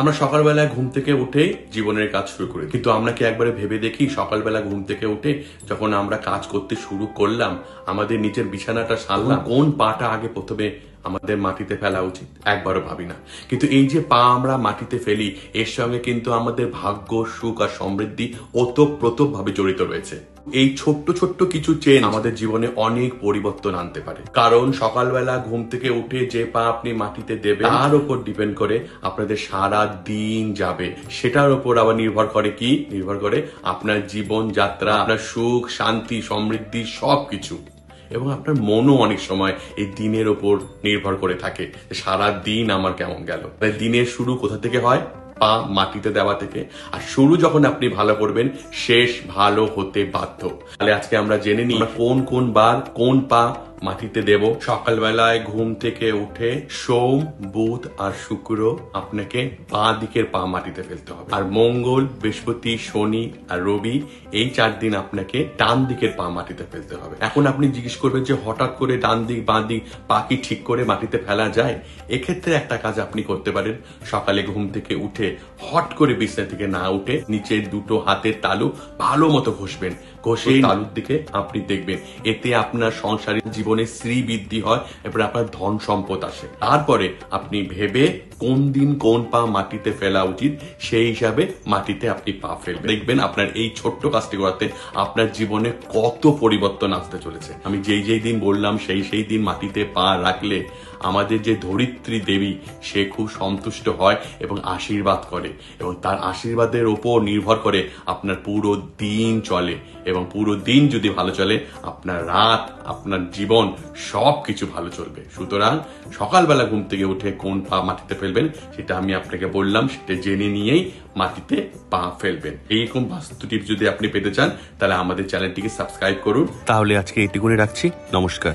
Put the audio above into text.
আমরা সকালবেলায় ঘুম থেকে উঠে জীবনের কাজ শুরু করি, কিন্তু আমরা কি একবারে ভেবে দেখি সকালবেলা ঘুম থেকে উঠে যখন আমরা কাজ করতে শুরু করলাম, আমাদের নিচের বিছানাটা সারলাম, কোন পাটা আগে প্রথমে আমাদের মাটিতে ফেলা উচিত? একবারও ভাবি না। কিন্তু এই যে পা আমরা মাটিতে ফেলি, এর সঙ্গে কিন্তু আমাদের ভাগ্য, সুখ আর সমৃদ্ধি ওতপ্রোত ভাবে জড়িত রয়েছে। এই ছোট্ট ছোট্ট কিছু চেঞ্জ আমাদের জীবনে অনেক পরিবর্তন আনতে পারে। কারণ সকালবেলা ঘুম থেকে উঠে যে পা আপনি মাটিতে দেবেন তার উপর ডিপেন্ড করে আপনাদের সারা দিন যাবে। সেটার উপর আবার নির্ভর করে আপনার জীবন যাত্রা, আপনার সুখ, শান্তি, সমৃদ্ধি সবকিছু। এবং আপনার মনও অনেক সময় এই দিনের ওপর নির্ভর করে থাকে, সারা দিন আমার কেমন গেল। দিনের শুরু কোথা থেকে হয়? পা মাটিতে দেওয়া থেকে। আর শুরু যখন আপনি ভালো করবেন, শেষ ভালো হতে বাধ্য। তাহলে আজকে আমরা জেনে নিই কোন বার কোন পা মাটিতে দেব। সকালবেলায় ঘুম থেকে উঠে সোম, বুধ আর শুক্র আপনাকে বাঁ দিকের পা মাটিতে ফেলতে হবে। আর মঙ্গল, বৃহস্পতি, শনি আর রবি এই 4 দিন আপনাকে ডান দিকের পা মাটিতে ফেলতে হবে। এখন আপনি জিজ্ঞেস করবেন যে হঠাৎ করে ডান দিক বাঁ দিক পা কি ঠিক করে মাটিতে ফেলা যায়? এক্ষেত্রে একটা কাজ আপনি করতে পারেন। সকালে ঘুম থেকে উঠে হট করে বিছানা থেকে না উঠে নিচের দুটো হাতের তালু ভালো মতো ঘষবেন। ঘষে তালুর দিকে আপনি দেখবেন, এতে আপনার সংসারের জীবনে শ্রী বৃদ্ধি হয়, এরপরে আপনার ধন সম্পদ আসে। তারপরে আপনি ভেবে কোন দিন কোন পা মাটিতে ফেলা উচিত সেই হিসাবে মাটিতে আপনি পা ফেলবেন। দেখবেন আপনার এই ছোট্ট কাজটি করাতে আপনার জীবনে কত পরিবর্তন আসতে চলেছে। আমি যেই দিন বললাম সেই দিন মাটিতে পা রাখলে আমাদের যে ধরিত্রী দেবী, সে খুব সন্তুষ্ট হয় এবং আশীর্বাদ করে, এবং তার আশীর্বাদের ওপর নির্ভর করে আপনার পুরো দিন চলে। এবং পুরো দিন যদি ভালো চলে, আপনার রাত, আপনার জীবন সবকিছু ভালো চলবে। সুতরাং সকালবেলা ঘুম থেকে উঠে কোন পা মাটিতে ফেলবেন সেটা আমি আপনাকে বললাম, সেটা জেনে নিয়েই মাটিতে পা ফেলবেন। এইরকম বাস্তু টিপস যদি আপনি পেতে চান, তাহলে আমাদের চ্যানেলটিকে সাবস্ক্রাইব করুন। তাহলে আজকে এটি করে রাখছি। নমস্কার।